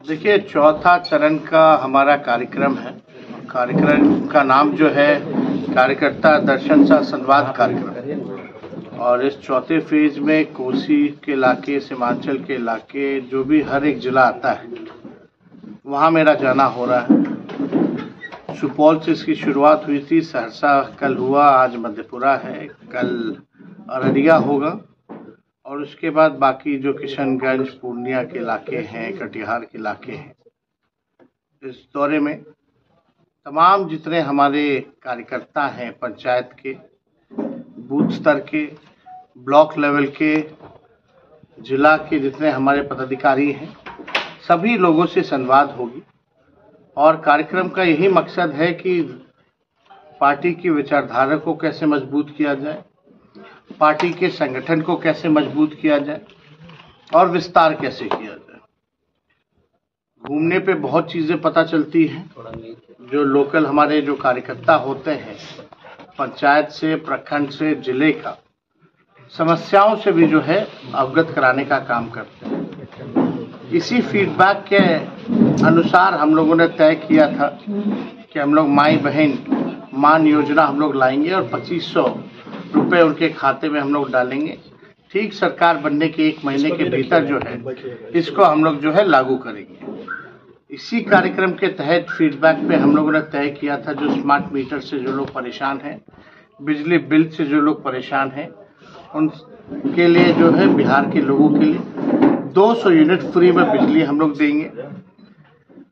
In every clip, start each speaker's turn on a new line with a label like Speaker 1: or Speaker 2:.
Speaker 1: देखिए, चौथा चरण का हमारा कार्यक्रम है। कार्यक्रम का नाम जो है कार्यकर्ता दर्शन सा संवाद कार्यक्रम, और इस चौथे फेज में कोसी के इलाके, सीमांचल के इलाके, जो भी हर एक जिला आता है वहाँ मेरा जाना हो रहा है। सुपौल से इसकी शुरुआत हुई थी, सहरसा कल हुआ, आज मधेपुरा है, कल अररिया होगा, और उसके बाद बाकी जो किशनगंज, पूर्णिया के इलाके हैं, कटिहार के इलाके हैं। इस दौरे में तमाम जितने हमारे कार्यकर्ता हैं, पंचायत के, बूथ स्तर के, ब्लॉक लेवल के, जिला के जितने हमारे पदाधिकारी हैं, सभी लोगों से संवाद होगी। और कार्यक्रम का यही मकसद है कि पार्टी की विचारधारा को कैसे मजबूत किया जाए, पार्टी के संगठन को कैसे मजबूत किया जाए और विस्तार कैसे किया जाए। घूमने पे बहुत चीज़ें पता चलती हैं। जो लोकल हमारे जो कार्यकर्ता होते हैं, पंचायत से, प्रखंड से, जिले का समस्याओं से भी जो है अवगत कराने का काम करते हैं। इसी फीडबैक के अनुसार हम लोगों ने तय किया था कि हम लोग माई बहन मान योजना हम लोग लाएंगे और 2500 रुपए उनके खाते में हम लोग डालेंगे। ठीक सरकार बनने के 1 महीने के भीतर जो है इसको हम लोग जो है लागू करेंगे। इसी कार्यक्रम के तहत फीडबैक पे हम लोगों ने तय किया था, जो स्मार्ट मीटर से जो लोग परेशान हैं, बिजली बिल से जो लोग परेशान हैं, उनके लिए जो है बिहार के लोगों के लिए 200 यूनिट फ्री में बिजली हम लोग देंगे।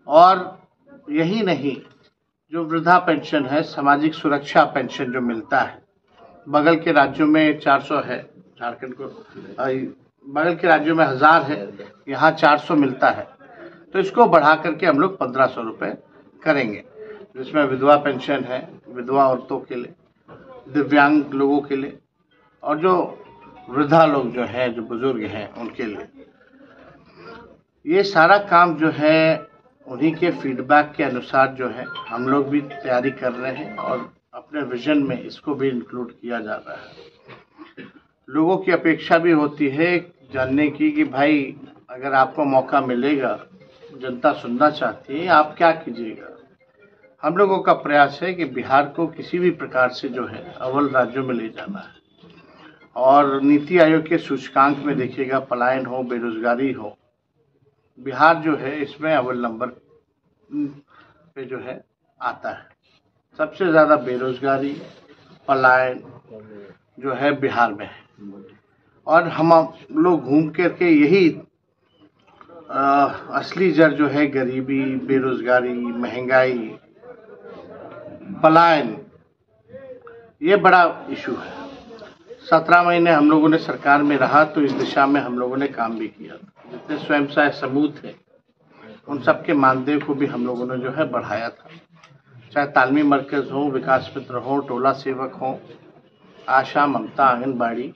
Speaker 1: और यही नहीं, जो वृद्धा पेंशन है, सामाजिक सुरक्षा पेंशन जो मिलता है, बगल के राज्यों में 400 है, झारखंड को बगल के राज्यों में 1000 है, यहाँ 400 मिलता है, तो इसको बढ़ा करके हम लोग 1500 रुपये करेंगे, जिसमें विधवा पेंशन है, विधवा औरतों के लिए, दिव्यांग लोगों के लिए, और जो वृद्धा लोग जो हैं, जो बुजुर्ग हैं, उनके लिए। ये सारा काम जो है उन्हीं के फीडबैक के अनुसार जो है हम लोग भी तैयारी कर रहे हैं और अपने विजन में इसको भी इंक्लूड किया जा रहा है। लोगों की अपेक्षा भी होती है जानने की कि भाई अगर आपको मौका मिलेगा, जनता सुनना चाहती है, आप क्या कीजिएगा। हम लोगों का प्रयास है कि बिहार को किसी भी प्रकार से जो है अव्वल राज्यों में ले जाना है। और नीति आयोग के सूचकांक में देखिएगा, पलायन हो, बेरोजगारी हो, बिहार जो है इसमें अव्वल नंबर पे जो है आता है। सबसे ज़्यादा बेरोजगारी, पलायन जो है बिहार में है। और हम लोग घूम करके यही असली जड़ जो है गरीबी, बेरोजगारी, महंगाई, पलायन, ये बड़ा इशू है। 17 महीने हम लोगों ने सरकार में रहा तो इस दिशा में हम लोगों ने काम भी किया। जितने स्वयं सहायता समूह थे उन सबके मानदेय को भी हम लोगों ने जो है बढ़ाया था। चाहे तालमी मरकज हो, विकास मित्र हो, टोला सेवक हो, आशा, ममता, आंगनबाड़ी,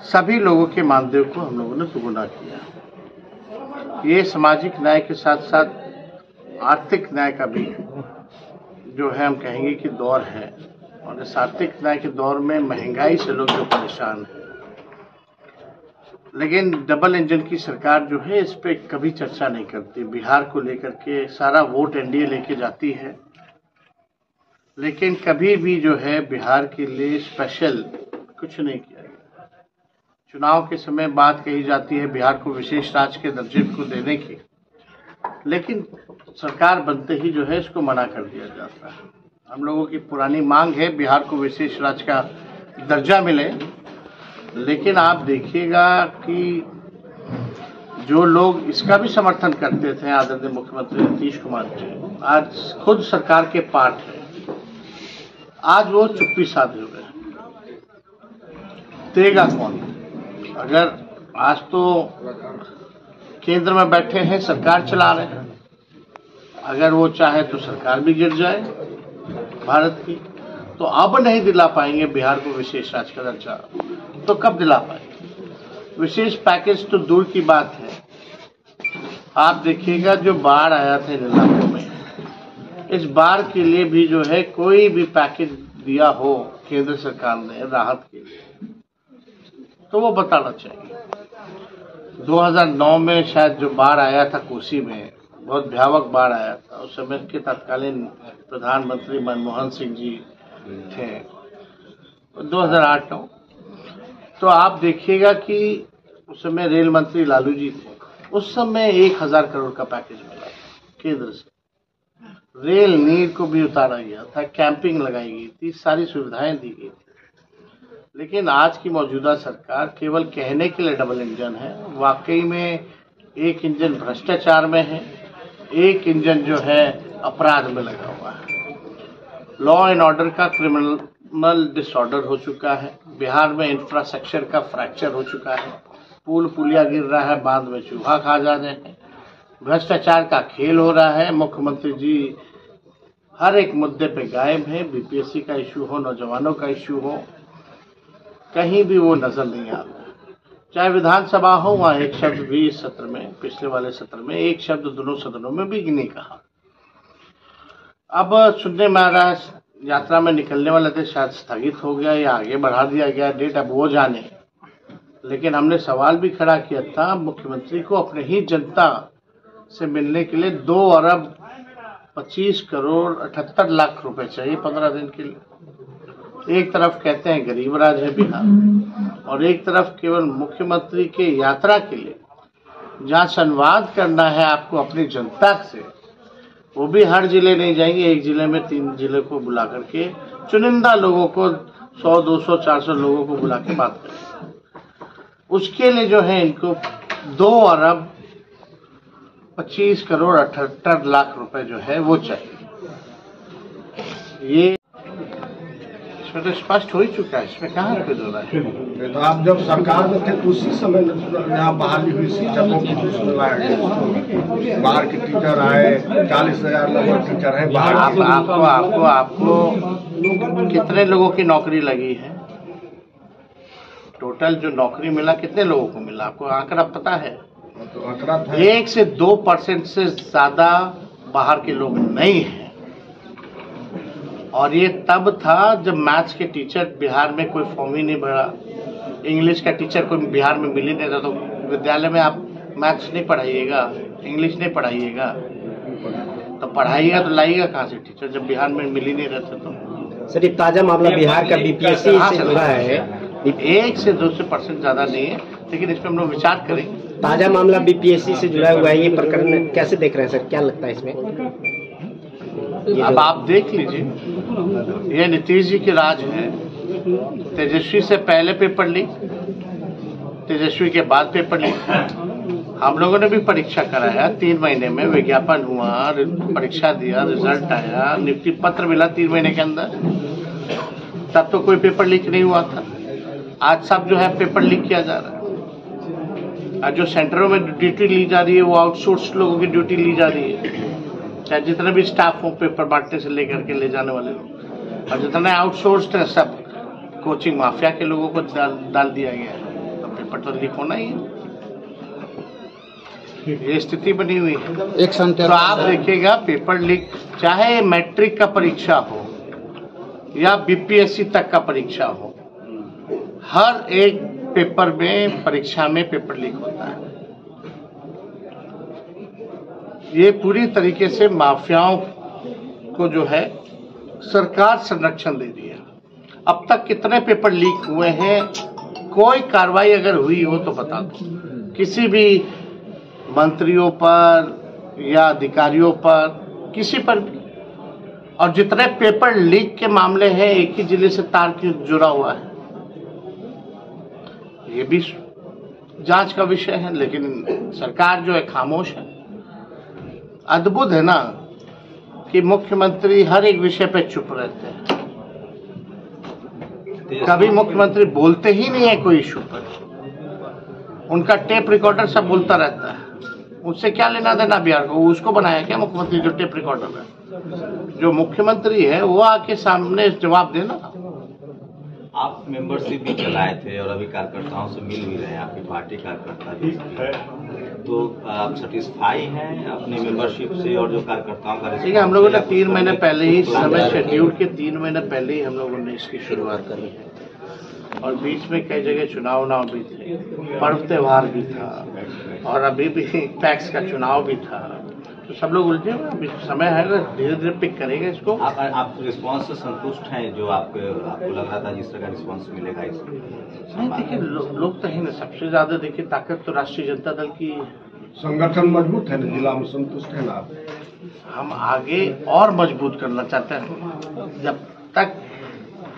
Speaker 1: सभी लोगों के मानदेय को हम लोगों ने दुगुना किया। ये सामाजिक न्याय के साथ साथ आर्थिक न्याय का भी जो है हम कहेंगे कि दौर है। और इस आर्थिक न्याय के दौर में महंगाई से लोग जो परेशान हैं, लेकिन डबल इंजन की सरकार जो है इस पे कभी चर्चा नहीं करती। बिहार को लेकर के सारा वोट एनडीए लेके जाती है, लेकिन कभी भी जो है बिहार के लिए स्पेशल कुछ नहीं किया गया। चुनाव के समय बात कही जाती है बिहार को विशेष राज्य के दर्जे को देने की, लेकिन सरकार बनते ही जो है इसको मना कर दिया जाता है। हम लोगों की पुरानी मांग है बिहार को विशेष राज्य का दर्जा मिले, लेकिन आप देखिएगा कि जो लोग इसका भी समर्थन करते थे, आदरणीय मुख्यमंत्री नीतीश कुमार जी, आज खुद सरकार के पार्ट है, आज वो चुप्पी साधे हुए हैं। देगा कौन? अगर आज तो केंद्र में बैठे हैं, सरकार चला रहे हैं, अगर वो चाहे तो सरकार भी गिर जाए भारत की, तो अब नहीं दिला पाएंगे बिहार को विशेष राज्य का दर्जा, तो कब दिला पाएंगे? विशेष पैकेज तो दूर की बात है। आप देखिएगा जो बाढ़ आया था इन इलाकों में, इस बाढ़ के लिए भी जो है कोई भी पैकेज दिया हो केंद्र सरकार ने राहत के लिए, तो वो बताना चाहिए। 2009 में शायद जो बाढ़ आया था कोसी में, बहुत भयावह बाढ़ आया था। उस समय के तत्कालीन प्रधानमंत्री मनमोहन सिंह जी थे, 2008-9। तो आप देखिएगा कि उस समय रेल मंत्री लालू जी थे। उस समय 1000 करोड़ का पैकेज मिला केंद्र से। रेल नीर को भी उतारा गया था, कैंपिंग लगाई गई थी, सारी सुविधाएं दी गई थी। लेकिन आज की मौजूदा सरकार केवल कहने के लिए डबल इंजन है। वाकई में एक इंजन भ्रष्टाचार में है, एक इंजन जो है अपराध में लगा हुआ है। लॉ एंड ऑर्डर का क्रिमिनल डिसऑर्डर हो चुका है। बिहार में इंफ्रास्ट्रक्चर का फ्रैक्चर हो चुका है। पुल पुलिया गिर रहा है, बांध में चूहा खा जा रहे हैं। भ्रष्टाचार का खेल हो रहा है। मुख्यमंत्री जी हर एक मुद्दे पे गायब है। बीपीएससी का इश्यू हो, नौजवानों का इश्यू हो, कहीं भी वो नजर नहीं आ रहा। चाहे विधानसभा हो, वहाँ एक शब्द भी इस सत्र में, पिछले वाले सत्र में एक शब्द दोनों सदनों में भी नहीं कहा। अब सुनने में आ रहा है यात्रा में निकलने वाले थे, शायद स्थगित हो गया या आगे बढ़ा दिया गया डेट, अब वो जाने। लेकिन हमने सवाल भी खड़ा किया था, मुख्यमंत्री को अपने ही जनता से मिलने के लिए 2 अरब 25 करोड़ 78 लाख रुपए चाहिए 15 दिन के लिए। एक तरफ कहते हैं गरीब राज्य है बिहार, और एक तरफ केवल मुख्यमंत्री के यात्रा के लिए जहां संवाद करना है आपको अपनी जनता से, वो भी हर जिले नहीं जाएंगे। एक जिले में 3 जिले को बुला करके चुनिंदा लोगों को 100, 200, 400 लोगों को बुला के बात करें। उसके लिए जो है इनको 2 अरब 25 करोड़ 78 लाख रुपए जो है वो चाहिए। ये इसमें तो स्पष्ट हो ही चुका है, इसमें कहाँ पे दो रहा है।
Speaker 2: तो आप जब सरकार में थे उसी समय यहाँ बहाली हुई थी, जब बाहर के टीचर आए, 40,000 लोग टीचर हैं बाहर।
Speaker 1: आपको कितने लोगों की नौकरी लगी है? टोटल जो नौकरी मिला कितने लोगों को मिला? आपको आंकड़ा पता है?
Speaker 2: तो आंकड़ा
Speaker 1: 1 से 2% से ज्यादा बाहर के लोग नहीं हैं। और ये तब था जब मैथ्स के टीचर बिहार में कोई फॉर्म ही नहीं भरा, इंग्लिश का टीचर कोई बिहार में मिल ही नहीं रहा। तो विद्यालय में आप मैथ्स नहीं पढ़ाइएगा, इंग्लिश नहीं पढ़ाइएगा, तो पढ़ाइएगा तो लाइएगा कहाँ से टीचर जब बिहार में मिल ही नहीं रहते। तो
Speaker 3: सर, ताजा मामला बिहार का बीपीएससी से जुड़ा है।
Speaker 1: 1 से 2% ज्यादा नहीं है, लेकिन इस पर हम लोग विचार करेंगे।
Speaker 3: ताजा मामला बीपीएससी से जुड़ा हुआ है, ये प्रकरण कैसे देख रहे हैं सर? क्या लगता है इसमें?
Speaker 1: अब आप देख लीजिए, ये नीतीश जी की राज है। तेजस्वी से पहले पेपर लीक, तेजस्वी के बाद पेपर लीक। हम लोगों ने भी परीक्षा कराया, 3 महीने में विज्ञापन हुआ, परीक्षा दिया, रिजल्ट आया, नियुक्ति पत्र मिला 3 महीने के अंदर। तब तो कोई पेपर लीक नहीं हुआ था। आज सब जो है पेपर लीक किया जा रहा है। आज जो सेंटरों में ड्यूटी ली जा रही है वो आउटसोर्स लोगों की ड्यूटी ली जा रही है। चाहे जितने भी स्टाफ हो, पेपर बांटने से लेकर के ले जाने वाले लोग, और जितने आउटसोर्स्ड है सब कोचिंग माफिया के लोगों को डाल दिया गया है। तो पेपर तो लीक होना ही है। ये स्थिति बनी हुई है। तो आप देखिएगा पेपर लीक, चाहे मैट्रिक का परीक्षा हो या बीपीएससी तक का परीक्षा हो, हर एक पेपर में, परीक्षा में पेपर लीक होता है। ये पूरी तरीके से माफियाओं को जो है सरकार संरक्षण दे रही है। अब तक कितने पेपर लीक हुए हैं? कोई कार्रवाई अगर हुई हो तो बता दो, किसी भी मंत्रियों पर या अधिकारियों पर, किसी पर भी। और जितने पेपर लीक के मामले हैं, एक ही जिले से तार क्यों जुड़ा हुआ है, ये भी जांच का विषय है। लेकिन सरकार जो है खामोश है। अद्भुत है ना कि मुख्यमंत्री हर एक विषय पे चुप रहते हैं। कभी मुख्यमंत्री बोलते ही नहीं है कोई इशू पर। उनका टेप रिकॉर्डर सब बोलता रहता है। उससे क्या लेना देना बिहार को? उसको बनाया क्या मुख्यमंत्री जो टेप रिकॉर्डर है? जो मुख्यमंत्री है वो आके सामने जवाब देना।
Speaker 4: आप मेंबरशिप भी चलाए थे और अभी कार्यकर्ताओं से मिल भी रहे हैं, आपकी पार्टी कार्यकर्ता भी है, तो आप सेटिस्फाई हैं अपनी मेंबरशिप से? और जो कार्यकर्ताओं का
Speaker 1: ठीक है, हम लोगों ने 3 महीने पहले ही समय शेड्यूल के 3 महीने पहले ही हम लोगों ने इसकी शुरुआत करी है। और बीच में कई जगह चुनाव भी थे, पर्व त्योहार भी था, और अभी भी टैक्स का चुनाव भी था। तो सब लोग उलझे हुए, अभी समय है, धीरे धीरे पिक करेंगे इसको।
Speaker 4: आप रिस्पांस से संतुष्ट हैं? जो आपको लग रहा था जिस तरह का रिस्पांस मिलेगा इसमें?
Speaker 1: नहीं, देखिए लोग तो ही ना, सबसे ज्यादा देखिए ताकत तो राष्ट्रीय जनता दल की है।
Speaker 2: संगठन मजबूत है ना, जिला में संतुष्ट है ना आप?
Speaker 1: हम आगे और मजबूत करना चाहते हैं। जब तक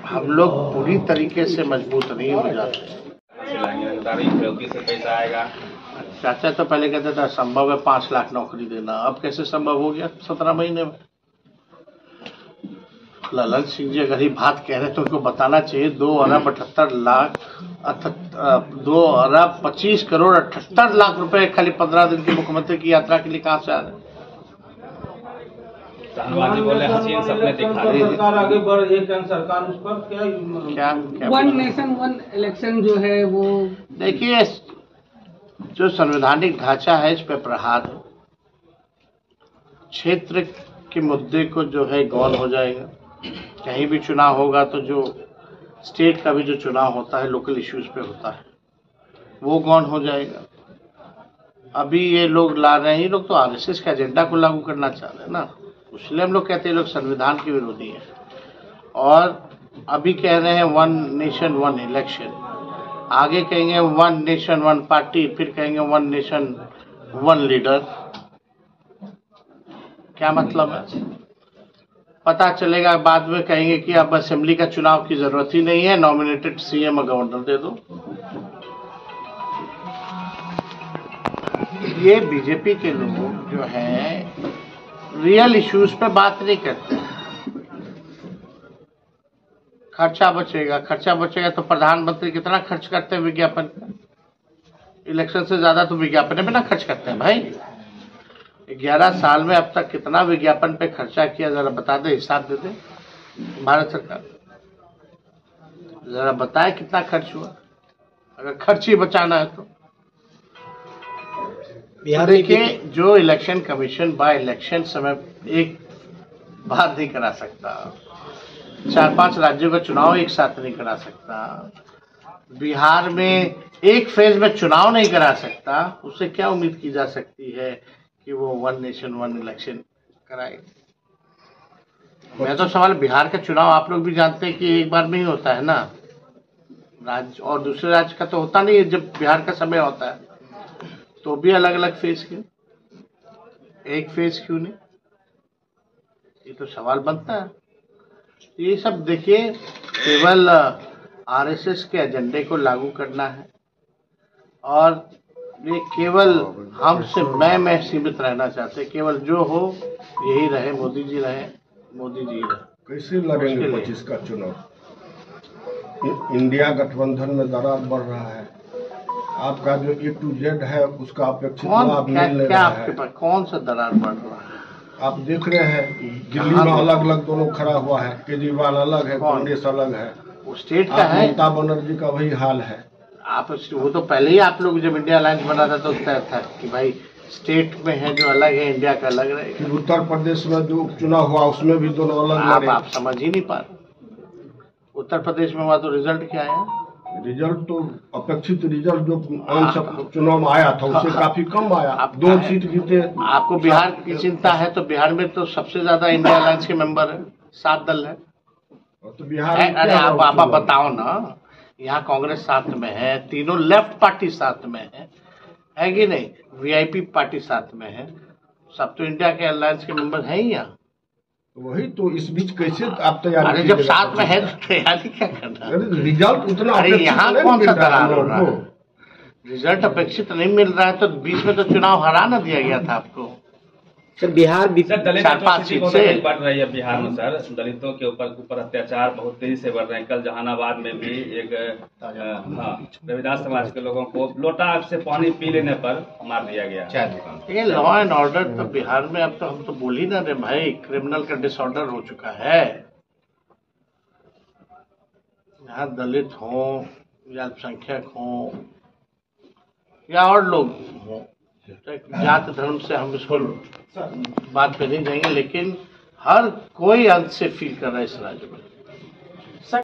Speaker 1: हम लोग पूरी तरीके से मजबूत नहीं हो जाते।
Speaker 4: से पैसा आएगा।
Speaker 1: चाचा तो पहले कहते थे संभव है 5 लाख नौकरी देना, अब कैसे संभव हो गया 17 महीने में? ललन सिंह जी अगर ये बात कह रहे तो उनको बताना चाहिए 2 अरब 78 लाख 2 अरब 25 करोड़ 78 लाख रुपए खाली 15 दिन की मुख्यमंत्री की यात्रा के लिए कहाँ से आ रहे हैं?
Speaker 4: बोले हसीन सपने दिखा रही है।
Speaker 2: सरकार आगे बढ़ रही है, सरकार उस पर क्या
Speaker 5: वन नेशन वन इलेक्शन जो है वो,
Speaker 1: देखिए जो संवैधानिक ढांचा है इस पे प्रहार है। क्षेत्र के मुद्दे को जो है गौन हो जाएगा। कहीं भी चुनाव होगा तो जो स्टेट का भी जो चुनाव होता है लोकल इश्यूज पे होता है, वो गौन हो जाएगा। अभी ये लोग ला रहे हैं, ये लोग तो आरएसएस के एजेंडा को लागू करना चाह रहे हैं ना, इसलिए हम लोग कहते हैं लोग संविधान के विरोधी हैं। और अभी कह रहे हैं 1 नेशन 1 इलेक्शन, आगे कहेंगे 1 नेशन 1 पार्टी, फिर कहेंगे 1 नेशन 1 लीडर। क्या मतलब है? पता चलेगा बाद में कहेंगे कि अब असेंबली का चुनाव की जरूरत ही नहीं है, नॉमिनेटेड सीएम और गवर्नर दे दो। ये बीजेपी के लोग जो हैं रियल इश्यूज पे बात नहीं करते। खर्चा बचेगा तो प्रधानमंत्री कितना खर्च करते हैं विज्ञापन पे? इलेक्शन से ज्यादा तो विज्ञापन पे ना खर्च करते हैं भाई। 11 साल में अब तक कितना विज्ञापन पे खर्चा किया, जरा बता दे, हिसाब दे दे भारत सरकार, जरा बताए कितना खर्च हुआ, अगर खर्च ही बचाना है तो। देखिए जो इलेक्शन कमीशन बाय इलेक्शन समय एक बार नहीं करा सकता, 4-5 राज्यों का चुनाव एक साथ नहीं करा सकता, बिहार में एक फेज में चुनाव नहीं करा सकता, उससे क्या उम्मीद की जा सकती है कि वो 1 नेशन 1 इलेक्शन कराए? मैं तो सवाल, बिहार का चुनाव आप लोग भी जानते हैं कि एक बार में ही होता है ना, राज्य और दूसरे राज्य का तो होता नहीं है। जब बिहार का समय होता है तो भी अलग अलग फेज क्यों, एक फेज क्यों नहीं? ये तो सवाल बनता है। ये सब देखिए केवल आरएसएस के एजेंडे को लागू करना है, और ये केवल हमसे मैं सीमित रहना चाहते, केवल जो हो यही रहे, मोदी जी रहे।
Speaker 2: कैसे लड़ेंगे 25 का चुनाव? इंडिया गठबंधन में दरार बढ़ रहा है, आपका जो A to Z है उसका अपेक्षित लाभ नहीं ले रहा है।
Speaker 1: आपके पास कौन सा दरार बढ़ रहा है?
Speaker 2: आप देख रहे हैं दिल्ली में अलग अलग दोनों खड़ा हुआ है, केजरीवाल अलग है, कांग्रेस अलग है,
Speaker 1: वो स्टेट का है।
Speaker 2: ममता बनर्जी का वही हाल है।
Speaker 1: आप वो तो पहले ही आप लोग जब इंडिया अलायंस बना था तो तय था कि भाई स्टेट में है जो अलग है, इंडिया का अलग रहेगा।
Speaker 2: फिर उत्तर प्रदेश में जो चुनाव हुआ उसमें भी दोनों अलग लड़े।
Speaker 1: आप समझ ही नहीं पा रहे। उत्तर प्रदेश में हुआ तो रिजल्ट क्या आया?
Speaker 2: रिजल्ट तो अपेक्षित रिजल्ट जो चुनाव में आया था उससे काफी कम आया, 2 सीट जीते।
Speaker 1: आपको बिहार की चिंता है तो बिहार में तो सबसे ज्यादा इंडिया अलायंस के मेंबर है, 7 दल है।
Speaker 2: तो बिहार
Speaker 1: अरे आप बताओ ना, यहाँ कांग्रेस साथ में है, तीनों लेफ्ट पार्टी साथ में है कि नहीं? वीआईपी पार्टी साथ में है, सब तो इंडिया के अलायंस के मेंबर हैं ही यहाँ।
Speaker 2: वही तो इस बीच कैसे आप तैयारी?
Speaker 1: अरे जब साथ में है तो तैयारी क्या करना?
Speaker 2: रिजल्ट उतना,
Speaker 1: अरे यहाँ कौन सा दरार हो रहा है? रिजल्ट अपेक्षित नहीं मिल रहा है तो बीच में तो चुनाव हरा ना दिया गया था आपको।
Speaker 3: सर बिहार
Speaker 6: दलित
Speaker 1: 4-5 सीट से
Speaker 6: बढ़ रही है बिहार में सर, दलितों के ऊपर अत्याचार बहुत तेजी से बढ़ रहे हैं। कल जहानाबाद में भी एक रविदास समाज के लोगों को लोटा से पानी पी लेने पर मार दिया गया।
Speaker 1: ये लॉ एंड ऑर्डर तो बिहार में अब तो हम तो बोल ही ना रहे भाई, क्रिमिनल का डिसऑर्डर हो चुका है। यहाँ दलित हो या अल्पसंख्यक हो या और लोग हो, जात धर्म से हम इसको बात पे नहीं जाएंगे, लेकिन हर कोई अंत से फील कर रहा है इस राज्य में।